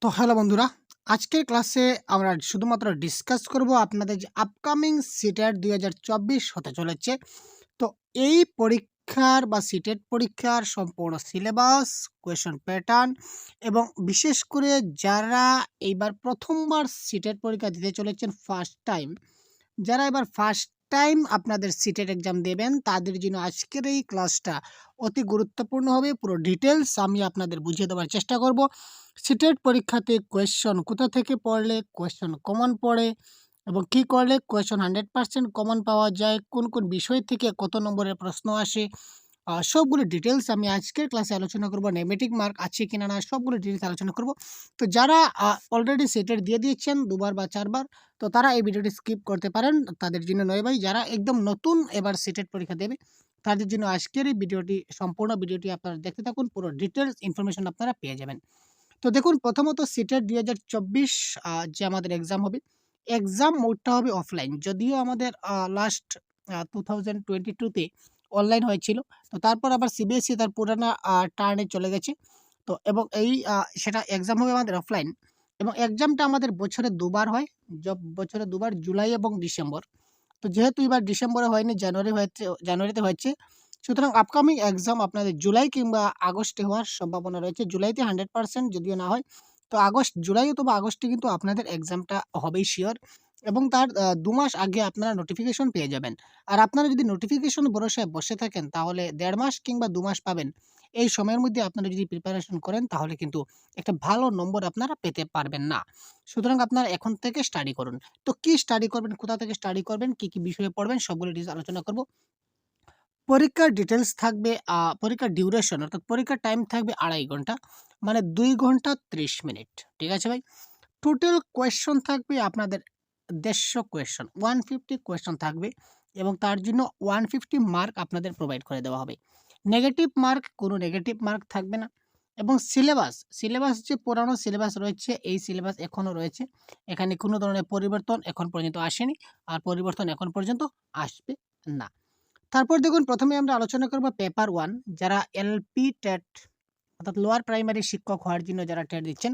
তো হ্যালো বন্ধুরা, আজকের ক্লাসে আমরা শুধুমাত্র ডিসকাস করব আপনাদের যে আপকামিং সিটেট 2024 হতে চলেছে। তো এই পরীক্ষার বা সিটেট পরীক্ষার সম্পূর্ণ সিলেবাস, কোয়েশন প্যাটার্ন এবং বিশেষ করে যারা এইবার প্রথমবার সিটেট পরীক্ষা দিতে চলেছেন ফার্স্ট টাইম, যারা এবার ফার্স্ট টাইম আপনাদের সিটেট এক্সাম দেবেন তাদের জন্য আজকের এই ক্লাসটা অতি গুরুত্বপূর্ণ হবে। পুরো ডিটেলস আমি আপনাদের বুঝিয়ে দেওয়ার চেষ্টা করব। সিটেট পরীক্ষাতে কোয়েশ্চন কোথা থেকে পড়লে কোয়েশ্চন কমন পড়ে এবং কী করলে কোয়েশ্চন 100% কমন পাওয়া যায়, কোন কোন বিষয় থেকে কত নম্বরের প্রশ্ন আসে, সবগুলো ডিটেলস আমি আজকের ক্লাসে আলোচনা করব। নেগেটিভ মার্ক আছে কিনা না সবগুলো ডিটেলস আলোচনা করব। তো যারা অলরেডি সিটেট দিয়ে দিয়েছেন 2বার বা 4বার, তো তারা এই ভিডিওটি স্কিপ করতে পারেন, তাদের জন্য নয় ভাই। যারা একদম নতুন এবার সিটেট পরীক্ষা দেবে তাদের জন্য আজকের এই ভিডিওটি, সম্পূর্ণ ভিডিওটি আপনারা দেখতে থাকুন, পুরো ডিটেলস ইনফরমেশন আপনারা পেয়ে যাবেন। তো দেখুন, প্রথমত সিটেট 2024 যে আমাদের এক্সাম হবে, এক্সাম মোডটা হবে অফলাইন। যদিও আমাদের লাস্ট 2022 অনলাইন হয়েছিল, তো তারপর আবার সিবিএসই তার পুরানা টার্নে চলে গেছে। তো এবং সেটা এক্সাম হবে আমাদের অফলাইন এবং এক্সামটা আমাদের বছরে 2বার হয়। বছরে 2বার, জুলাই এবং ডিসেম্বর। তো যেহেতু এবার ডিসেম্বরে হয়নি, জানুয়ারিতে হয়েছে, সুতরাং আপকামিং এক্সাম আপনাদের জুলাই কিংবা আগস্টে হওয়ার সম্ভাবনা রয়েছে। জুলাইতে 100% যদিও না হয়, তো জুলাই অথবা আগস্টে কিন্তু আপনাদের এক্সামটা হবেই শিওর। এবং তার 2 মাস আগে আপনারা নোটিফিকেশন পেয়ে যাবেন। আর আপনারা যদি নোটিফিকেশন ভরসায় বসে থাকেন তাহলে 1.5 মাস কিংবা 2 মাস পাবেন। এই সময়ের মধ্যে আপনারা যদি প্রিপারেশন করেন তাহলে কিন্তু একটা ভালো নম্বর আপনারা পেতে পারবেন না। সুতরাং আপনারা এখন থেকে স্টাডি করুন। তো কি স্টাডি করবেন, কোথা থেকে স্টাডি করবেন, কি বিষয়ে পড়বেন সবগুলো ডিটেইলস আলোচনা করব। পরীক্ষার ডিটেইলস থাকবে, পরীক্ষার ডিউরেশন অর্থাৎ পরীক্ষার টাইম থাকবে 2.5 ঘন্টা, মানে 2 ঘন্টা 30 মিনিট। ঠিক আছে ভাই? টোটাল কোয়েশ্চন থাকবে আপনাদের 150 কোয়েশ্চন, 150 কোয়েশ্চন থাকবে এবং তার জন্য 150 মার্ক আপনাদের প্রোভাইড করে দেওয়া হবে। কোনো নেগেটিভ মার্ক থাকবে না। এবং সিলেবাস যে পুরানো সিলেবাস রয়েছে এই সিলেবাস এখনও রয়েছে। এখানে কোনো ধরনের পরিবর্তন এখন পর্যন্ত আসেনি, আর পরিবর্তন এখন পর্যন্ত আসবে না। তারপর দেখুন, প্রথমে আমরা আলোচনা করব পেপার 1। যারা এলপি টেট অর্থাৎ লোয়ার প্রাইমারি শিক্ষক হওয়ার জন্য যারা টেট দিচ্ছেন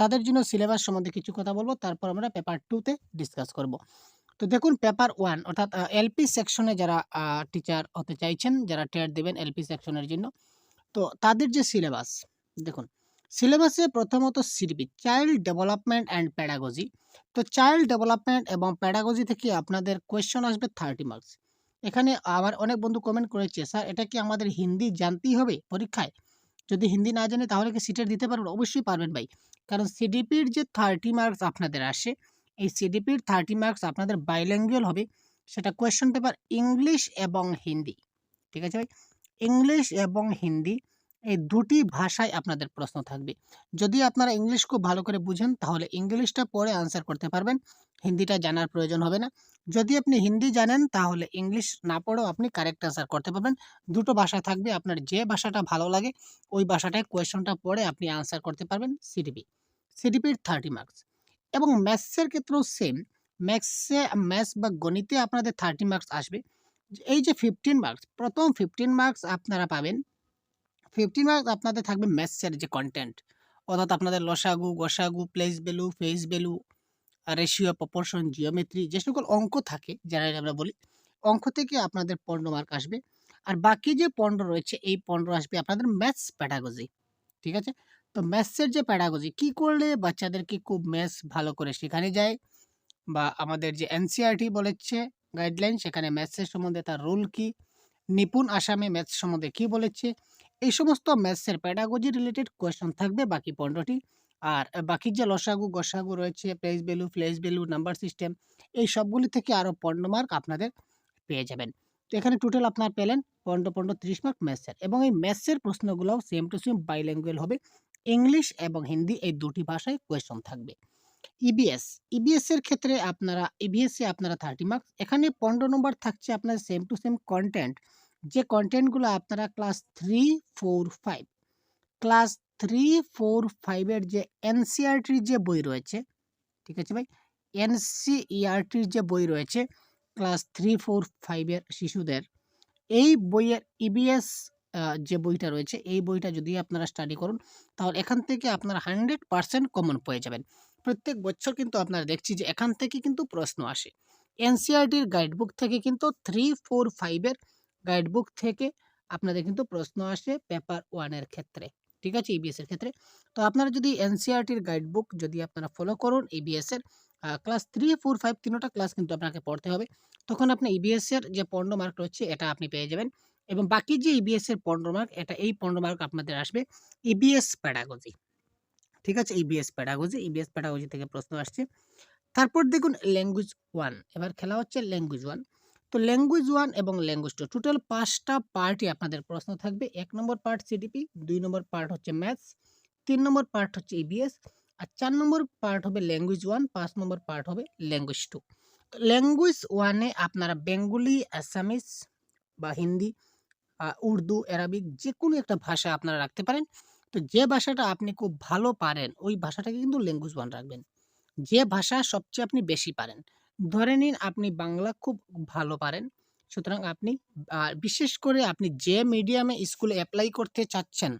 তাদের জন্য সিলেবাস সম্বন্ধে কিছু কথা বলবো। তারপর আমরা পেপার 2 তে ডিসকাস করব। তো দেখুন, পেপার 1 অর্থাৎ এলপি সেকশনে যারা টিচার হতে চাইছেন, যারা টেট দিবেন এলপি সেকশনের জন্য, তো তাদের যে সিলেবাস দেখুন, সিলেবাসে প্রথমত CDP, child development and pedagogy. তো চাইল্ড ডেভেলপমেন্ট এবং প্যাডাগজি থেকে আপনাদের কোয়েশ্চন আসবে 30 মার্কস। এখানে আমার অনেক বন্ধু কমেন্ট করেছে, স্যার এটা কি আমাদের হিন্দি জানতেই হবে পরীক্ষায়? যদি হিন্দি না জানি তাহলে কি সিটেট দিতে পারবেন? অবশ্যই পারবেন ভাই। কারণ সিডিপির যে 30 মার্কস আপনাদের আসে, এই সিডিপির 30 মার্কস আপনাদের বাইল্যাঙ্গুয়াল হবে। সেটা কোয়েশ্চন পেপার ইংলিশ এবং হিন্দি। ঠিক আছে ভাই? ইংলিশ এবং হিন্দি এই দুটি ভাষায় আপনাদের প্রশ্ন থাকবে। যদি আপনারা ইংলিশ খুব ভালো করে বুঝেন তাহলে ইংলিশটা পড়ে আনসার করতে পারবেন, হিন্দিটা জানার প্রয়োজন হবে না। যদি আপনি হিন্দি জানেন তাহলে ইংলিশ না পড়েও আপনি কারেক্ট আনসার করতে পারবেন। দুটো ভাষা থাকবে, আপনার যে ভাষাটা ভালো লাগে ওই ভাষাটায় কোয়েশনটা পড়ে আপনি আনসার করতে পারবেন। সিডিপির 30 মার্কস। এবং ম্যাথসের ক্ষেত্রেও সেম। ম্যাথস বা গণিতে আপনাদের 30 মার্কস আসবে। এই যে 15 মার্কস, প্রথম 15 মার্কস আপনারা পাবেন। 15 মার্কস আপনাদের থাকবে ম্যাথসের যে কনটেন্ট, অর্থাৎ আপনাদের লসাগু, গসাগু, place value, face value, ratio, proportion, geometry, যে সকল অঙ্ক থাকে জেনারেলি আমরা বলি, অঙ্ক থেকে আপনাদের 15 মার্ক আসবে। আর বাকি যে 15 রয়েছে এই 15 আসবে আপনাদের ম্যাথস প্যাডাগজি। ঠিক আছে? তো ম্যাথসের যে প্যাডাগজি, কি করলে বাচ্চাদেরকে খুব ম্যাথস ভালো করে শেখানো যায়, বা আমাদের যে এনসিইআরটি বলেছে গাইডলাইন, সেখানে ম্যাথসের সম্বন্ধে তার রুল কি, নিপুণ আসামে ম্যাথস সম্বন্ধে কি বলেছে, এই সমস্ত ম্যাথসের প্যাডাগজি রিলেটেড কোয়েশ্চন থাকবে বাকি 15টি। আর বাকি যে লসাগু গসাগু রয়েছে, place value, flash value, number system, এই সবগুলি থেকে আরও 15 মার্ক আপনাদের পেয়ে যাবেন। তো এখানে টোটাল আপনার পেলেন 15 30 মার্ক ম্যাথসের। এবং এই ম্যাথসের প্রশ্নগুলোও সেম টু সেম বাইল্যাঙ্গুয়াল হবে, ইংলিশ এবং হিন্দি এই দুটি ভাষায় কোয়েশ্চন থাকবে। ইবিএস, এর ক্ষেত্রে আপনারা 30 মার্কস। এখানে 15 নম্বর থাকছে আপনার সেম টু সেম কনটেন্ট, যে কনটেন্টগুলো আপনারা ক্লাস 3, 4, 5, ক্লাস 3, 4, 5 এর যে এনসিইআরটির যে বই রয়েছে, ঠিক আছে ভাই? এনসিইআরটির যে বই রয়েছে ক্লাস 3, 4, 5 এর শিশুদের, এই বইয়ের ইবিএস যে বইটা রয়েছে এই বইটা যদি আপনারা স্টাডি করুন তাহলে এখান থেকে আপনারা 100% কমন পেয়ে যাবেন। প্রত্যেক বছর কিন্তু আপনারা দেখছি যে এখান থেকে কিন্তু প্রশ্ন আসে। এনসিইআরটির গাইডবুক থেকে কিন্তু 3, 4, 5 এর গাইডবুক থেকে আপনাদের কিন্তু প্রশ্ন আসে পেপার 1 এর ক্ষেত্রে। ঠিক আছে? ইবিএস এর ক্ষেত্রে। তো আপনারা যদি এনসিইআরটির গাইডবুক যদি আপনারা ফলো করুন ইবিএস এর ক্লাস 3, 4, 5 তিনোটা ক্লাস কিন্তু আপনাকে পড়তে হবে। তখন আপনি ইবিএস এর যে 15 মার্ক রয়েছে এটা আপনি পেয়ে যাবেন। এবং বাকি যে ইবিএস এর 15 মার্ক এই 15 মার্ক আপনাদের আসবে ইবিএস প্যাডাগজি। ঠিক আছে? ইবিএস প্যাডাগজি থেকে প্রশ্ন আসছে। তারপর দেখুন ল্যাঙ্গুয়েজ 1 এবার খেলা হচ্ছে ল্যাঙ্গুয়েজ 1। তো ল্যাঙ্গুয়েজ 1 এবং ল্যাঙ্গুয়েজ 2 টোটাল ৫ টা পার্টই আপনাদের প্রশ্ন থাকবে। ১ নম্বর পার্ট সিডিপি, ২ নম্বর পার্ট হচ্ছে ম্যাথস, ৩ নম্বর পার্ট হচ্ছে ইবিএস আর ৪ নম্বর পার্ট হবে ল্যাঙ্গুয়েজ 1, ৫ নম্বর পার্ট হবে ল্যাঙ্গুয়েজ 2। তো ল্যাঙ্গুয়েজ 1 এ আপনারা বেঙ্গলি, আসামিজ বা হিন্দি, উর্দু, অ্যারাবিক যেকোনো একটা ভাষা আপনারা রাখতে পারেন। তো যে ভাষাটা আপনি খুব ভালো পারেন ওই ভাষাটাকে কিন্তু ল্যাঙ্গুয়েজ 1 রাখবেন। যে ভাষা সবচেয়ে আপনি বেশি পারেন। ধরে নিন আপনি বাংলা খুব ভালো পারেন। সুতরাং আপনি বিশেষ করে আপনি যে মিডিয়ামে স্কুলে এপ্লাই করতে চাচ্ছেন,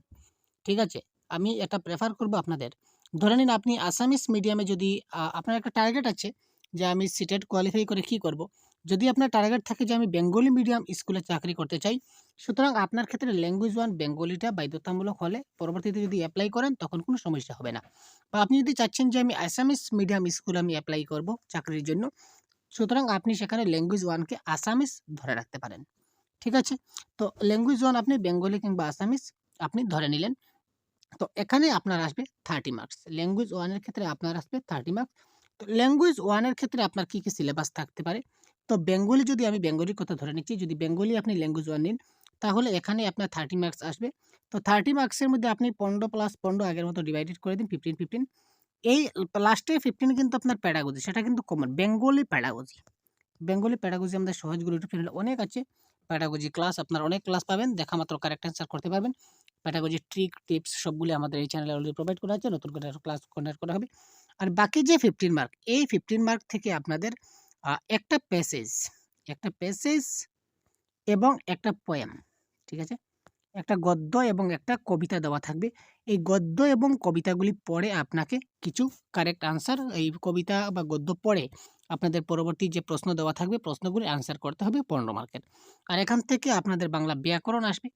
ঠিক আছে? আমি এটা প্রেফার করব আপনাদের। ধরে নিন আপনি আসামিস মিডিয়ামে যদি আপনার একটা টার্গেট আছে যে আমি সিটেট কোয়ালিফাই করে কি করব? যদি আপনার টার্গেট থাকে যে আমি বেঙ্গলি মিডিয়াম স্কুলে চাকরি করতে চাই, সুতরাং আপনার ক্ষেত্রে ল্যাঙ্গুয়েজ 1 বেঙ্গলিটা বাধ্যতামূলক হলে পরবর্তীতে যদি এপ্লাই করেন তখন কোনো সমস্যা হবে না। বা আপনি যদি চাচ্ছেন যে আমি আসামিস মিডিয়াম স্কুলে আমি এপ্লাই করব চাকরির জন্য, সুতরাং আপনি সেখানে ল্যাঙ্গুয়েজ 1 কে আসামিস ধরে রাখতে পারেন। ঠিক আছে? তো ল্যাঙ্গুয়েজ 1 আপনি বেঙ্গলি কিংবা আসামিস আপনি ধরে নিলেন। তো এখানে আপনার আসবে 30 মার্কস। ল্যাঙ্গুয়েজ 1 এর ক্ষেত্রে আপনার আসবে 30 মার্কস। তো ল্যাঙ্গুয়েজ 1 এর ক্ষেত্রে আপনার কি সিলেবাস থাকতে পারে? তো বেঙ্গলি যদি আমি বেঙ্গলির কথা ধরে নিচ্ছি, যদি বেঙ্গলি আপনি ল্যাঙ্গুয়েজ 1 নিন, তাহলে এখানে আপনার 30 মার্কস আসবে। তো 30 মার্কসের মধ্যে আপনি 15 প্লাস 15 আগের মতো ডিভাইডেড করে দিন 15, 15 এই লাস্টে 15 কিন্তু আপনার প্যাডাগজি সেটা কিন্তু common. Bengali pedagogy. Bengali pedagogy আমাদের সহজগুলো ইউটিউব চ্যানেলে অনেক আছে। প্যাডাগজি ক্লাস আপনারা অনেক ক্লাস পাবেন। দেখা মাত্র কারেক্ট অ্যান্সার করতে পারবেন। প্যাডাগজি ট্রিক, টিপস সবগুলি আমাদের এই চ্যানেলে অলরেডি প্রোভাইড করা আছে। নতুন করে আরো ক্লাস কন্ডাক্ট করা হবে। আর বাকি যে 15 মার্ক, এই 15 মার্ক থেকে আপনাদের একটা প্যাসেজ, একটা প্যাসেজ এবং একটা পোয়েম, ঠিক আছে? একটা গদ্য এবং একটা কবিতা দেওয়া থাকবে। এই গদ্য এবং কবিতাগুলি পড়ে আপনাকে কিছু কারেক্ট আনসার এই কবিতা বা গদ্য পড়ে আপনাদের পরবর্তী যে প্রশ্ন দেওয়া থাকবে প্রশ্নগুলি আনসার করতে হবে 15 মার্কের। আর এখান থেকে আপনাদের বাংলা ব্যাকরণ আসবে।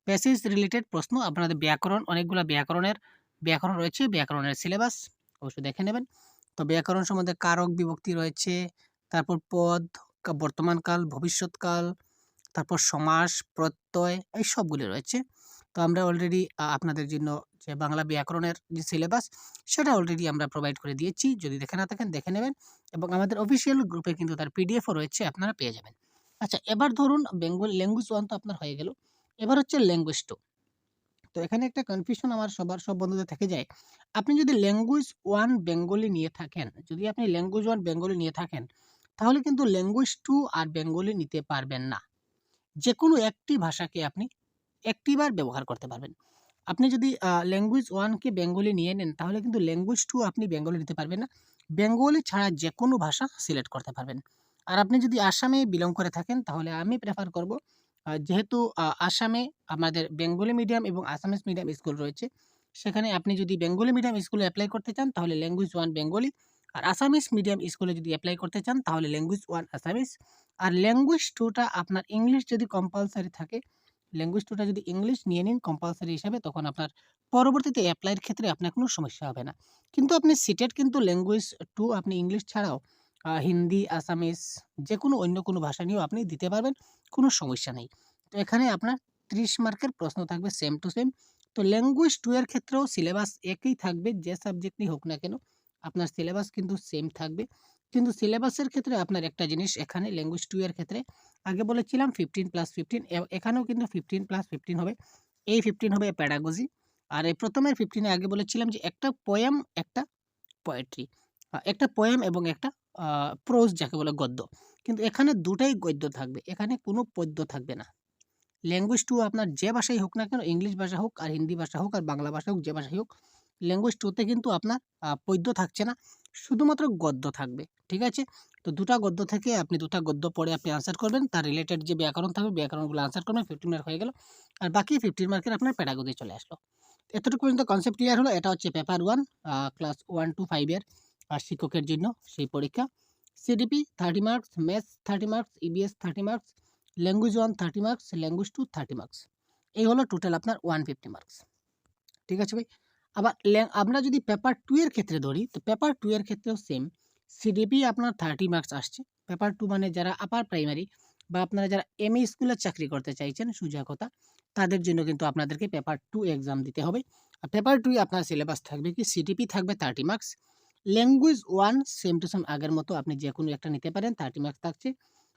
প্যাসেজ রিলেটেড প্রশ্ন আপনাদের ব্যাকরণ অনেকগুলা ব্যাকরণ রয়েছে, ব্যাকরণের সিলেবাস অবশ্যই দেখে নেবেন। তো ব্যাকরণ সম্বন্ধে কারক বিভক্তি রয়েছে, তারপর পদ, বর্তমান কাল, ভবিষ্যৎকাল, তারপর সমাস, প্রত্যয় এই সবগুলি রয়েছে। তো আমরা অলরেডি আপনাদের জন্য যে বাংলা ব্যাকরণের যে সিলেবাস সেটা অলরেডি আমরা প্রোভাইড করে দিয়েছি। যদি দেখে না থাকেন দেখে নেবেন এবং আমাদের অফিসিয়াল গ্রুপে কিন্তু তার পিডিএফও রয়েছে আপনারা পেয়ে যাবেন। আচ্ছা এবার ধরুন বেঙ্গলি ল্যাঙ্গুয়েজ 1 তো আপনার হয়ে গেল। এবার হচ্ছে ল্যাঙ্গুয়েজ 2। তো এখানে একটা কনফিউশন আমার সব বন্ধুদের থেকে যায়। আপনি যদি ল্যাঙ্গুয়েজ 1 বেঙ্গলি নিয়ে থাকেন, যদি আপনি ল্যাঙ্গুয়েজ 1 বেঙ্গলি নিয়ে থাকেন, তাহলে কিন্তু ল্যাঙ্গুয়েজ 2 আর বেঙ্গলি নিতে পারবেন না। যেকোনো একটি ভাষাকে আপনি একটি বার ব্যবহার করতে পারবেন। আপনি যদি ল্যাঙ্গুয়েজ 1 কে বেঙ্গলি নিয়ে নেন, তাহলে কিন্তু ল্যাঙ্গুয়েজ 2 আপনি বেঙ্গলি নিতে পারবেন না। বেঙ্গলি ছাড়া যেকোনো ভাষা সিলেক্ট করতে পারবেন। আর আপনি যদি আসামে বিলং করে থাকেন, তাহলে আমি প্রেফার করব যেহেতু আসামে আমাদের বেঙ্গলি মিডিয়াম এবং আসামিজ মিডিয়াম স্কুল রয়েছে, সেখানে আপনি যদি বেঙ্গলি মিডিয়াম স্কুলে এপ্লাই করতে চান, তাহলে ল্যাঙ্গুয়েজ 1 বেঙ্গলি। আর আসামিজ মিডিয়াম স্কুলে যদি এপ্লাই করতে চান, তাহলে ল্যাঙ্গুয়েজ 1 আসামিজ। আর ল্যাঙ্গুয়েজ 2 টা আপনার ইংলিশ যদি কম্পালসারি থাকে, ল্যাঙ্গুয়েজ 2 টা যদি ইংলিশ নিয়ে নিন কম্পালসারি হিসাবে, তখন আপনার পরবর্তীতে এপ্লাইয়ের ক্ষেত্রে আপনার কোনো সমস্যা হবে না। কিন্তু আপনি সিটেট কিন্তু ল্যাঙ্গুয়েজ 2 আপনি ইংলিশ ছাড়াও হিন্দি, আসামিজ যেকোনো অন্য কোনো ভাষা নিয়েও আপনি দিতে পারবেন, কোনো সমস্যা নেই। তো এখানে আপনার 30 মার্কের প্রশ্ন থাকবে সেম টু সেম। তো ল্যাঙ্গুয়েজ 2 এর ক্ষেত্রেও সিলেবাস একই থাকবে, যে সাবজেক্টই হোক না কেন, আপনার সিলেবাস কিন্তু সেম থাকবে। কিন্তু সিলেবাসের ক্ষেত্রে আপনার একটা জিনিস এখানে ল্যাঙ্গুয়েজ 2 এর ক্ষেত্রে আগে বলেছিলাম 15+15 এখানেও কিন্তু 15+15 হবে। এই 15 হবে প্যাডাগজি। আর এই প্রথমের 15 এ আগে বলেছিলাম যে একটা পোয়েম, একটা পোয়েট্রি। একটা পোয়েম এবং একটা প্রোজ যাকে বলে গদ্য। কিন্তু এখানে দুটাই গদ্য থাকবে। এখানে কোনো পদ্য থাকবে না। ল্যাঙ্গুয়েজ 2 আপনার যে ভাষাই হোক না কেন, ইংলিশ ভাষা হোক আর হিন্দি ভাষা হোক আর বাংলা ভাষা হোক, যে ভাষাই হোক, ল্যাঙ্গুয়েজ 2 তে কিন্তু আপনার পদ্য থাকছে না, শুধুমাত্র গদ্য থাকবে। ঠিক আছে? তো ২ টা গদ্য থেকে আপনি ২ টা গদ্য পড়ে আপনি আনসার করবেন। তার রিলেটেড যে ব্যাকরণ থাকবে ব্যাকরণগুলো আনসার করবেন। 15 মার্ক হয়ে গেল। আর বাকি 15 মার্কের আপনার প্যাডাগজি চলে আসলো। এতটুকু পর্যন্ত কনসেপ্ট ক্লিয়ার হলো। এটা হচ্ছে পেপার 1 ক্লাস 1 to 5 এর শিক্ষকের জন্য সেই পরীক্ষা। CDP 30 marks, maths 30 marks, EBS 30 marks, language 1 30 marks, language 2 30 marks. এই হলো টোটাল আপনার 150 মার্কস। ঠিক আছে ভাই? আবার আমরা যদি পেপার 2 এর ক্ষেত্রে ধরি, তো পেপার 2 এর ক্ষেত্রেও সেম। সিডিপি আপনার 30 মার্কস আসছে। পেপার 2 মানে যারা আপার প্রাইমারি বা আপনারা যারা এমই স্কুলে চাকরি করতে চাইছেন, সোজা কথা, তাদের জন্য কিন্তু আপনাদেরকে পেপার 2 এক্সাম দিতে হবে। আর পেপার 2 এ আপনার সিলেবাস থাকবে কি? সিডিপি থাকবে 30 marks. Language 1 same to same আগের মতো আপনি যেকোনো একটা নিতে পারেন, 30 মার্কস থাকছে।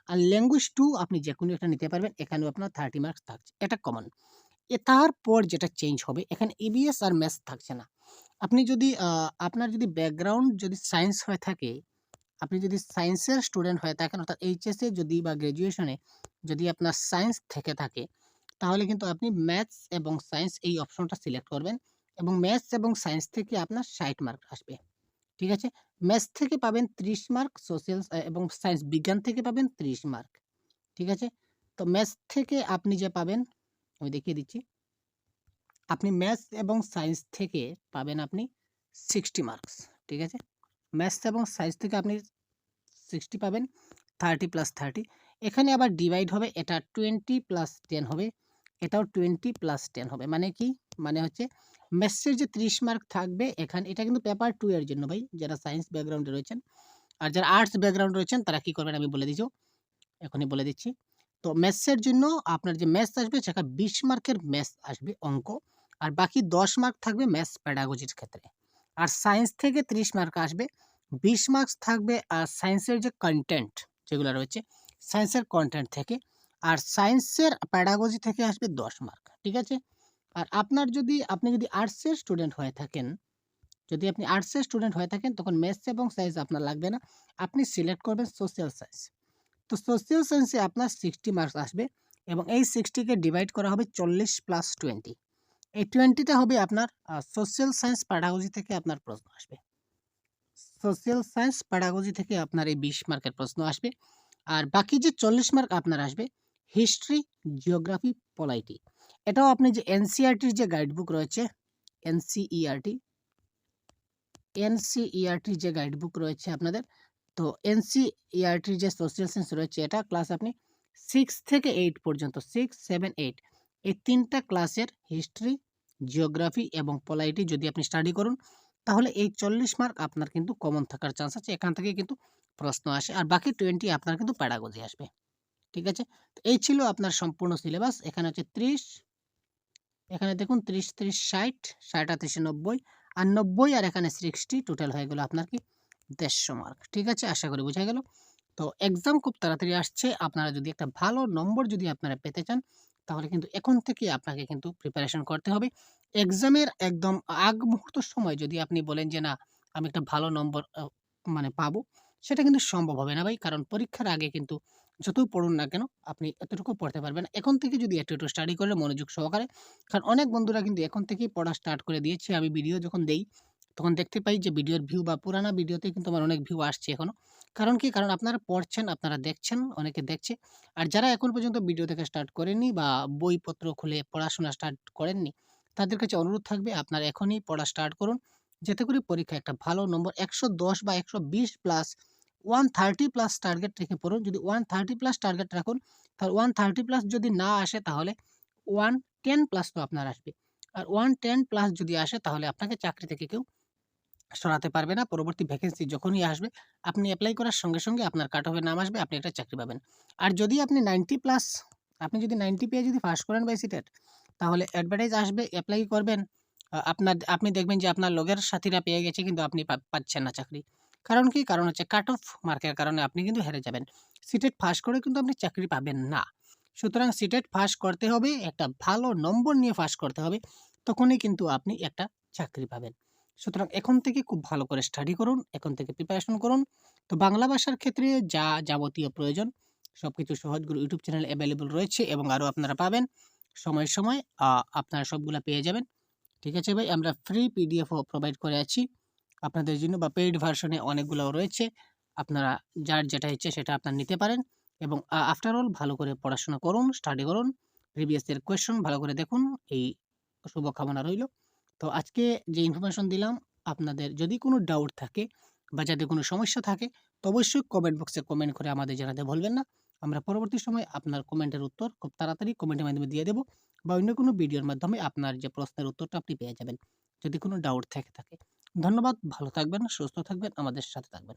আর ল্যাঙ্গুয়েজ 2 আপনি যেকোনো একটা নিতে পারবেন, এখানেও আপনার 30 মার্কস থাকছে। এটা কমন। তারপর যেটা চেঞ্জ হবে, এখানে ইবিএস আর ম্যাথস থাকছে না। আপনি যদি আপনার যদি ব্যাকগ্রাউন্ড যদি সায়েন্স হয়ে থাকে, আপনি যদি সায়েন্সের স্টুডেন্ট হয়ে থাকেন, অর্থাৎ এইচএসে যদি বা গ্র্যাজুয়েশনে যদি আপনার সায়েন্স থেকে থাকে, তাহলে কিন্তু আপনি ম্যাথস এবং সায়েন্স এই অপশনটা সিলেক্ট করবেন এবং ম্যাথস এবং সায়েন্স থেকে আপনার 60 মার্ক আসবে। ঠিক আছে? ম্যাথস থেকে পাবেন 30 মার্ক, সোশ্যাল এবং সায়েন্স বিজ্ঞান থেকে পাবেন 30 মার্ক। ঠিক আছে? তো ম্যাথস থেকে আপনি যে পাবেন, আমি দেখিয়ে দিচ্ছি। আপনি ম্যাথস এবং সায়েন্স থেকে পাবেন আপনি 60 মার্কস। ঠিক আছে? ম্যাথস এবং সায়েন্স থেকে আপনি 60 পাবেন, 30 + 30। এখানে আবার ডিভাইড হবে, এটা 20 + 10 হবে, এটাও 20 + 10 হবে। মানে কি? মানে হচ্ছে ম্যাথসের যে 30 মার্ক থাকবে এখানে, এটা কিন্তু পেপার 2 এর জন্য ভাই, যারা সায়েন্স ব্যাকগ্রাউন্ডে রয়েছেন। আর যারা আর্টস ব্যাকগ্রাউন্ডে রয়েছেন তারা কি করবেন আমি বলে দিচ্ছি, এখনই বলে দিচ্ছি। তো ম্যাথসের জন্য আপনার যে ম্যাথস আসবে সেটা 20 মার্কের ম্যাথস আসবে অঙ্ক। আর বাকি 10 মার্ক থাকবে ম্যাথস প্যাডাগজির ক্ষেত্রে। আর সায়েন্স থেকে 30 মার্ক আসবে। 20 মার্কস থাকবে সায়েন্সের যে কনটেন্ট যেগুলো রয়েছে, সায়েন্সের কনটেন্ট থেকে। আর সায়েন্সের প্যাডাগজি থেকে আসবে 10 মার্ক। ঠিক আছে? আর আপনি যদি আর্টসের স্টুডেন্ট হয়ে থাকেন, তখন ম্যাথস এবং সায়েন্স আপনার লাগবে না। আপনি সিলেক্ট করবেন সোশ্যাল সায়েন্স। তো সোশ্যাল সায়েন্সে আপনার 60 মার্কস আসবে এবং এই 60 কে ডিভাইড করা হবে 40 + 20। এই 20 টা হবে আপনার সোশ্যাল সায়েন্স প্যাডাগজি থেকে আপনার প্রশ্ন আসবে। সোশ্যাল সায়েন্স প্যাডাগজি থেকে আপনার এই 20 মার্কের প্রশ্ন আসবে। আর বাকি যে 40 মার্ক আপনার আসবে হিস্ট্রি, জিওগ্রাফি, পলাইটি। এটাও আপনি যে এনসিইআরটির যে গাইড বুক রয়েছে, এনসিইআরটি এনসিইআরটির যে গাইড বুক রয়েছে আপনাদের, তো এনসিইআরটির যে সোশ্যাল সায়েন্স রয়েছে, এটা ক্লাস আপনি 6 থেকে 8 পর্যন্ত, 6, 7, 8 এই 3টা ক্লাসের হিস্ট্রি, জিওগ্রাফি এবং পলাইটি যদি আপনি স্টাডি করুন, তাহলে এই 40 মার্ক আপনার কিন্তু কমন থাকার চান্স আছে। এখান থেকে কিন্তু প্রশ্ন আসে। আর বাকি 20 আপনার কিন্তু প্যাডাগজি আসবে। ঠিক আছে? তো এই ছিল আপনার সম্পূর্ণ সিলেবাস। এখানে হচ্ছে 30, এখানে দেখুন 30, 30, 60, 60 আর 30 90, আর 90 আর এখানে 60, টোটাল হয়ে গেল আপনার কি 150 মার্ক। ঠিক আছে? আশা করি বোঝা গেল। তো এক্সাম খুব তাড়াতাড়ি আসছে। আপনারা যদি একটা ভালো নম্বর যদি আপনারা পেতে চান, তাহলে কিন্তু এখন থেকেই আপনাকে কিন্তু প্রিপারেশন করতে হবে। এক্সামের একদম আগ মুহূর্তের সময় যদি আপনি বলেন যে, "না, আমি একটা ভালো নম্বর মানে পাবো", সেটা কিন্তু সম্ভব হবে না ভাই। কারণ পরীক্ষার আগে কিন্তু যতই পড়ুন না কেন, আপনি এতটুকু পড়তে পারবেন না। এখন থেকে যদি একটু স্টাডি করে মনোযোগ সহকারে, কারণ অনেক বন্ধুরা কিন্তু এখন থেকেই পড়া স্টার্ট করে দিয়েছে। আমি ভিডিও যখন দেই, তখন দেখতে পাই যে ভিডিওর ভিউ বা পুরানা ভিডিওতে কিন্তু আমার অনেক ভিউ আসছে এখনো। কারণ কি? কারণ আপনারা পড়ছেন, আপনারা দেখছেন, অনেকে দেখছে। আর যারা এখন পর্যন্ত ভিডিও দেখা স্টার্ট করেননি বা বইপত্র খুলে পড়াশোনা স্টার্ট করেননি, তাদের কাছে অনুরোধ থাকবে আপনারা এখনই পড়া স্টার্ট করুন। যাতে করে পরীক্ষায় একটা ভালো নম্বর ১১০ বা ১২০ প্লাস 130 প্লাস টার্গেট রেখে পড়ুন। যদি 130 প্লাস টার্গেট রাখুন, তাহলে 130 প্লাস যদি না আসে তাহলে 110 প্লাস তো আপনার আসবে। আর 110 প্লাস যদি আসে তাহলে আপনাকে চাকরি থেকে কেউ সরাতে পারবে না। পরবর্তী ভ্যাকেন্সি যখনই আসবে, আপনি এপ্লাই করার সঙ্গে, সঙ্গে আপনার কাট অফের নাম আসবে, আপনি একটা চাকরি পাবেন। আর যদি আপনি 90 প্লাস, আপনি যদি 90 পেয়ে যদি পাস করেন বাই সিটেট, তাহলে অ্যাডভার্টাইজ আসবে, এপ্লাই করবেন। আপনি দেখবেন যে আপনার লগের সাথীরা পেয়ে গেছে কিন্তু আপনি পাচ্ছেন না চাকরি। কারণ কি? কারণ হচ্ছে কাট অফ মার্কের কারণে আপনি কিন্তু হেরে যাবেন। সিটেট পাস করে কিন্তু আপনি চাকরি পাবেন না। সুতরাং সিটেট পাস করতে হবে, একটা ভালো নম্বর নিয়ে পাস করতে হবে। তখনই কিন্তু আপনি একটা চাকরি পাবেন। সুতরাং এখন থেকে খুব ভালো করে স্টাডি করুন, এখন থেকে প্রিপারেশন করুন। তো বাংলা ভাষার ক্ষেত্রে যা যাবতীয় প্রয়োজন সবকিছু সহজগুলো ইউটিউব চ্যানেলে অ্যাভেলেবল রয়েছে এবং আরও আপনারা পাবেন। সময়ে, সময়ে আপনারা সবগুলা পেয়ে যাবেন। ঠিক আছে ভাই, আমরা ফ্রি পিডিএফও প্রোভাইড করে আছি আপনাদের জন্য, বা পেইড ভার্সনে অনেকগুলোও রয়েছে। আপনারা যার যেটা ইচ্ছে সেটা আপনারা নিতে পারেন, এবং আফটার অল ভালো করে পড়াশোনা করুন, স্টাডি করুন, প্রিভিয়াস এর কোয়েশ্চন ভালো করে দেখুন। এই শুভকামনা রইল। তো আজকে যে ইনফরমেশন দিলাম, আপনাদের যদি কোনো ডাউট থাকে বা যাদের কোনো সমস্যা থাকে, তো অবশ্যই কমেন্ট বক্সে কমেন্ট করে আমাদের জানাতে ভুলবেন না। আমরা পরবর্তী সময়ে আপনার কমেন্টের উত্তর খুব তাড়াতাড়ি কমেন্টের মাধ্যমে দিয়ে দেব, বা অন্য কোনো ভিডিওর মাধ্যমে আপনার যে প্রশ্নের উত্তরটা আপনি পেয়ে যাবেন, যদি কোনো ডাউট থেকে থাকে। ধন্যবাদ, ভালো থাকবেন, সুস্থ থাকবেন, আমাদের সাথে থাকবেন।